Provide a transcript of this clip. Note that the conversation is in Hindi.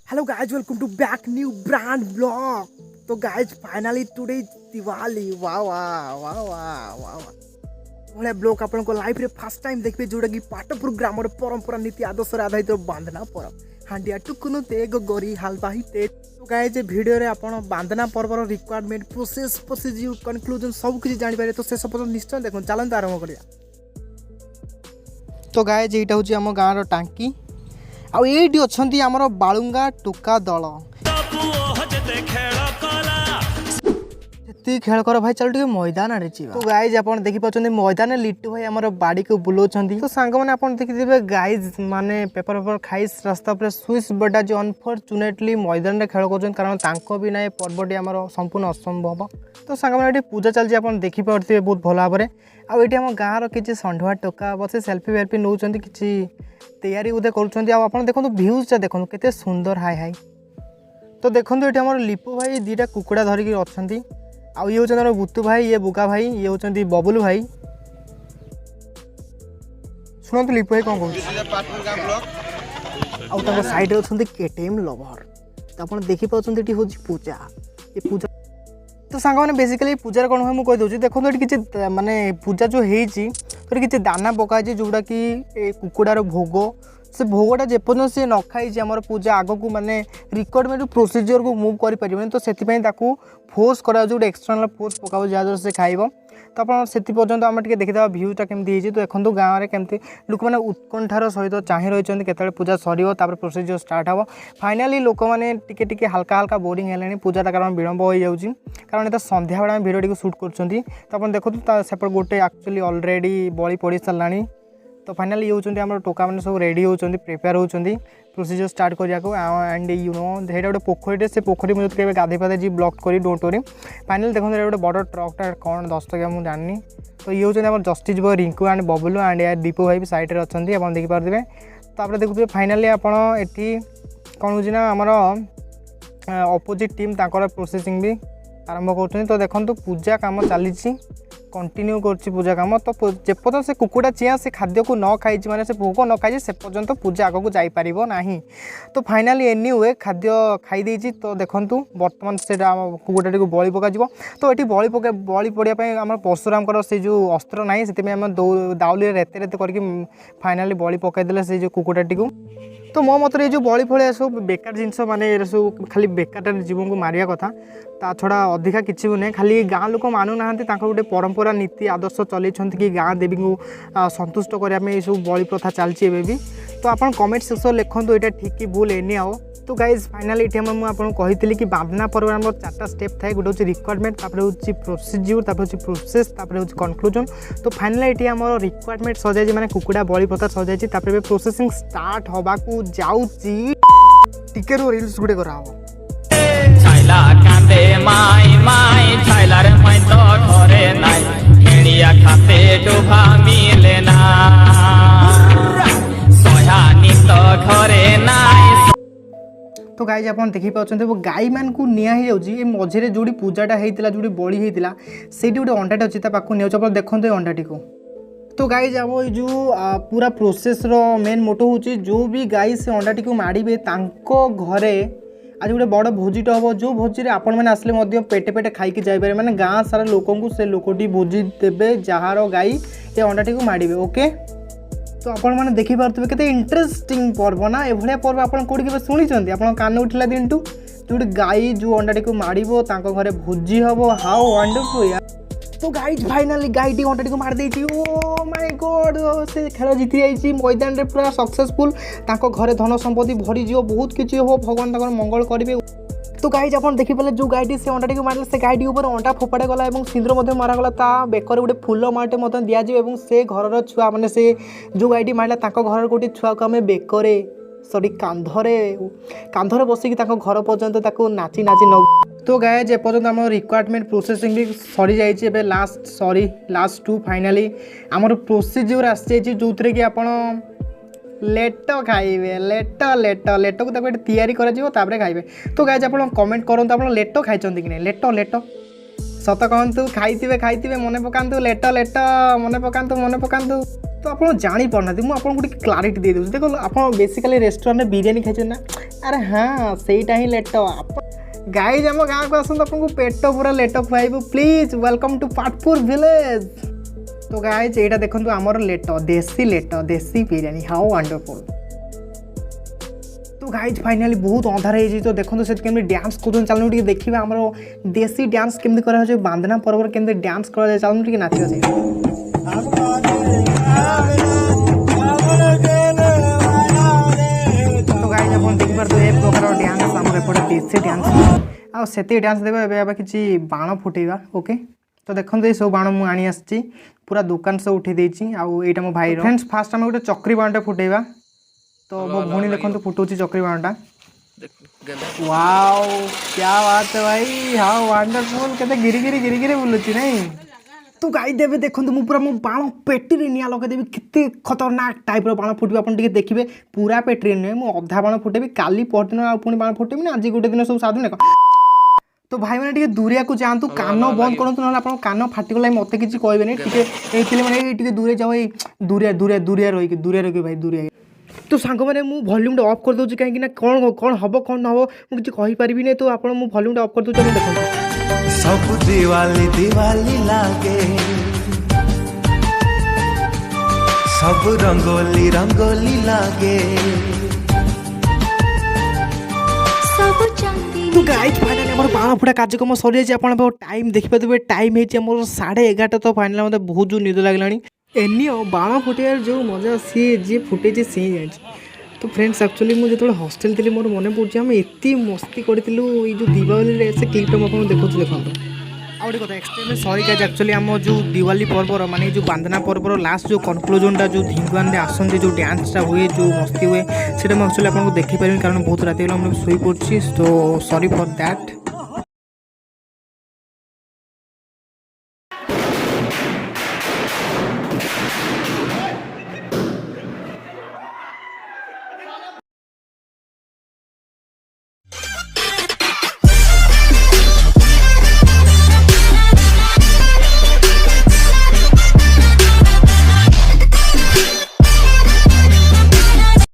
Hello guys, welcome to back new brand vlog. So guys, finally today is Diwali. Wow. भले ब्लॉग आपण को लाइफ रे फर्स्ट टाइम देखबे जोडा की पाटपुर ग्रामर परंपरा नीति आदर्श रे आधारित बांधना पर्व हांडिया टुकुनु तेग गोरी हालबाही ते तो गाइस वीडियो रे आपण बांधना पर्वर रिक्वायरमेंट प्रोसीजर कंक्लूजन सब कुछ जानि पारे तो से सब निश्चय देखो चलन आरंभ करिया। तो गाइस एटा होची हम गां रो टांकी आ एटी अछंती हमर बाळुंगा टुका दल खेल कर भाई चल मैदान आड़े तो गाइज आप देखी पाँच मैदान लिट्टू भाई आम बाड़ी को बुलाऊँ तो सांग मैंने आप देखिए गाइज माने पेपर पेपर खाई रास्ता पर सुइस बड़ा जो अनफर्चुनेटली मैदान में खेल कर कारण तांको भी ना पर्वटी आम संपूर्ण असंभव तो सांग मैंने पूजा चलती आप देखिपे बहुत भल भाव में आम गाँव किसी षंढुआ टोका बस सेल्फी वेल्फी नौ कि तैयारी बोधे कर देखो भ्यूजटा देखो केते सुंदर हाई हाई तो देखो ये आम लिपू भाई दीटा कुकुड़ा धरिकी अच्छा आउ ये होचंदी बुतु भाई ये बुका भाई ये होचंदी बबुलू भाई सुनंतु लिपु भाई कौन कहूँ साइड रे होचंदी केटीएम लवर तो आप देखी पाउछंदी एटी होची पूजा ये पूजा तो सांग मैंने बेसिकली पूजा कौन हुए मुझे कही दूसरी देखो ये किसी माने पूजा जो होती तो किसी दाना पकाई जोटा कि कुकुड़ार भोग से भोगटा जेपर्यंत सी न खाई आम पूजा आग को माने रिक्वायरमेंट प्रोसीजर को मूव कर तो से फोर्स करा गोटे एक्सटर्नल फोर्स पकाओ जहाँद्वारा से खाइब तो आप से पर्यटन आम देखीदा भ्यूटा केमती तो देखो गाँव में केमती लोक मैंने उत्कंठार सहित चाह रही केतले पूजा सर प्रोसीजर स्टार्ट हम फाइनाली लोक मैंने टिके हल्का हल्का बोरिंग है पूजाटा कारण विलम्ब हो जाऊँगी कारण ये संध्या बेला भिडियो शूट कर तो आप देखो सेपट गोटे एक्चुअली ऑलरेडी बड़ी पड़ सारा तो फाइनाली ये होचंदी हमर टोका मैंने सब रेडी होचंदी प्रिपेयर होचंदी प्रोसीजर स्टार्ट करिया को एंड यू नो हेटा गोटे पोखरी से पोखरी मुझे केबे गाधे पाधे जी ब्लॉक करी डोंट वरी फाइनाली देखो गोटे बड़ ट्रकटा कौन 10 टकिया मुझे जानी तो ये होचंदी हमर justice boy Rinku and Bablu and यार दीपू भाई भी साइड रे अछंती आपण देखि पारदिबे तो आप देखुबे फाइनाली आपण एठी कौन होची ना हमर अपोजिट टीम ताकर प्रोसेसिंग भी आरंभ कर तो देखो पूजा काम चली कंटिन्यू कर पूजा काम तो जेपर्यंत से कुकुड़ा चिया से खाद्य को न खाई माने से भोग न खाई से पर्यंत पूजा आग को जापर ना तो फाइनाली एनी हुए खाद्य खाई तो देखूँ बर्तमान से कुकुड़ा को बलि पक तो ये बलि पड़ापी आम परशुराम से जो अस्त्र ना से दाउली रेते रेते करके फाइनाली बलि पकईदे से जो कुकुड़ाटी को तो मो मत ये जो बलि फलिया सब बेकार जिनस माने सब खाली बेकार जीवन को मारिया कथा ता छड़ा अधिका किसी भी नहीं खाली गाँ लोक मानुना गोटे परंपरा नीति आदर्श चलते कि गाँ देवी को संतुष्ट करने सब बलि प्रथा चलती भी तो आप कमेंट सेक्शन लिखुँ यहाँ ठीक कि भूल एनी आओ तो गाइज फाइनाली ये मुझे कही कि बांधना पर्व आम 4टा स्टेप थाए गोटे रिक्वायरमेंट हूँ प्रोसीजर हूँ प्रोसेस हूँ कंक्लूजन तो फाइनाली ये आम रिक्वायरमेंट सजाई मैंने कुकुड़ा बलि प्रथा सजाई प्रोसेसिंग स्टार्ट हवा को जाऊँगी टिके रील्स गुटे करा छाइला कांदे माई माई छाइला रे माई तो घरे नाई भेड़िया खाते डोभा मिले ना सोयानी तो घरे नाई तो गाई आप देखी पाँच वो गाई मान को निया ही जाऊँगी मझे जो पूजाटा होता जो बलि होता से गोटे अंडाटे अच्छी पाक नहीं देखते ये अंडाटी को तो गाई जब जो पूरा प्रोसेस रो मेन मोटो हूँ जो भी गाई से अंडाटी को मारे घरे आज गोटे बड़ भोजीटा हम जो भोजी में आपण मैंने आसले पेटे पेटे खाई जापर मैंने गाँ सारा लोक से लोकटी भोजी देवे जार गाई ये अंडाटी को मारे ओके तो आपण मैंने देखिपे केते इंटरेस्टिंग पर्व ना एभलिया पर्व आप कौटी के शुणी आप कान उठला दिनटू जो गाई जो अंडाटी को मारिबो तांको घरे भोजी हम हाउ वंडरफुल यार तो गाइज फाइनाली गाईटी अंडाटी को मार देती ओ माय गॉड से खेल जीति जाइए मैदान रे पूरा सक्सेसफुल तांको घरे धन संपत्ति भरी जीव बहुत किसी हो भगवान तक मंगल करेंगे तो गाइज आप देखिपारे जो गाईटी से अंडाटी को मारे से गाईटी ऊपर अंडा फोपाड़ा गला और सिंदूर मारागला ता बेकर गोटे फुल माटे दिज्व से घर छुआ मैंने से जो गाईटी मारला घर गोटे छुआ को आम बेकरे सॉरी कांधरे बसिकी घर पर्यंत नाची नाची न तो गाय जे पर्यंत आम रिक्वायरमेंट प्रोसेसिंग भी सरी जाइए लास्ट टू फाइनाली आमर प्रोसीजर आसी जो कि आपण लेट खाइबे लेट को तैयारी कर खाइबे तो गाय आप कमेंट करूँ आप लेट खाई कि नहीं लेट सत कहतु खाइबे मन पकातु लेट मन पकातु तो आप जापाना मुझे आपको गोटे क्लारीटी दे दूँ देखो आप बेसिकाली रेस्टोरेंट में बिरियानी खाई ना अरे हाँ सहीटा ही लेट आप गाइज आम गाँव को आसतु आपको पेट पूरा लेट खुआबू please welcome to Patpur village. तो गाइज यहाँ देखो आमर लेट देसी बिरियानी हाउ वंडरफुल। तो गाइज फाइनाली बहुत अंधार है तो देखो से केमती डांस कर चलू टे देखा आम देसी डांस केमती कर बांधना पर्व केमती डांस कर चलू टे नाचा से तो गाइज आप देखिए ए प्रकार डांस आम एपटे देसी डांस आते डांस देवा किसी बाण फुटेगा ओके। तो देखो ये सब बाण मुझे आनी पूरा दुकान सब उठे देती आईटा मो भाई फ्रेंड्स फास्ट आम गोटे चक्री बाणटा फुटेबा तो मो भौणी देखो फुटाऊँ चक्री बाणटा वाओ क्या बात है भाई हाँ वंडरफुल के गिरी गिरी बुलूची नहीं। तो गाई देवे देखो मुझे पूरा मो बाण पेटी निआ लगेदेवी केते खतरनाक टाइप बाण फुटे आप देखिए पूरा पेटी नुहे मुझे अधा बाण फुटेबी काली परदिन आनी बाण फुटेबी ना आज गोटे दिन सब साधु ना। तो भाई मैंने दूरिया को जातु कान बंद करूँ ना आप कान फाटिगला मत किसी कहे मैंने दूरे जाओ दूरिया रही भाई दूरिया। तो सांग मैंने वॉल्यूम ऑफ कर दूसरी कहीं कौन कौन हम कौन ना हम मुझे कहीपरि नहीं तो आप वॉल्यूम ऑफ कर दूसरे देखो सब दिवाली दिवाली लागे सब रंगोली रंगोली लागे तो गाइज फाइनाली आम बाण फुटा कार्यक्रम सरी जाए टाइम देखिए टाइम है 11:30 तो फाइनाली मतलब बहुत जो निद लगला एनी बाण फुटार जो मजा सी जी फुटे सी जाए। तो फ्रेंड्स एक्चुअली मुझे जो हॉस्टेल थी मोर मन पड़े आम एत मस्ती करूँ ये जो दीपावली से क्लिपटा मुझे देखो देखो आ गए कथा एक्सट्रीमली सॉरी गाइज एक्चुअली आम जो दिवाली पर्वर माने जो बांधना पर्वर लास्ट जो कनक्लूजनटा जो धिंगान आसती जो डांसटा हुए जो मस्ती हुए से एक्चुअली आपको देखिपारे कारण बहुत रात मुझे शोई पड़ी तो सॉरी फॉर दैट।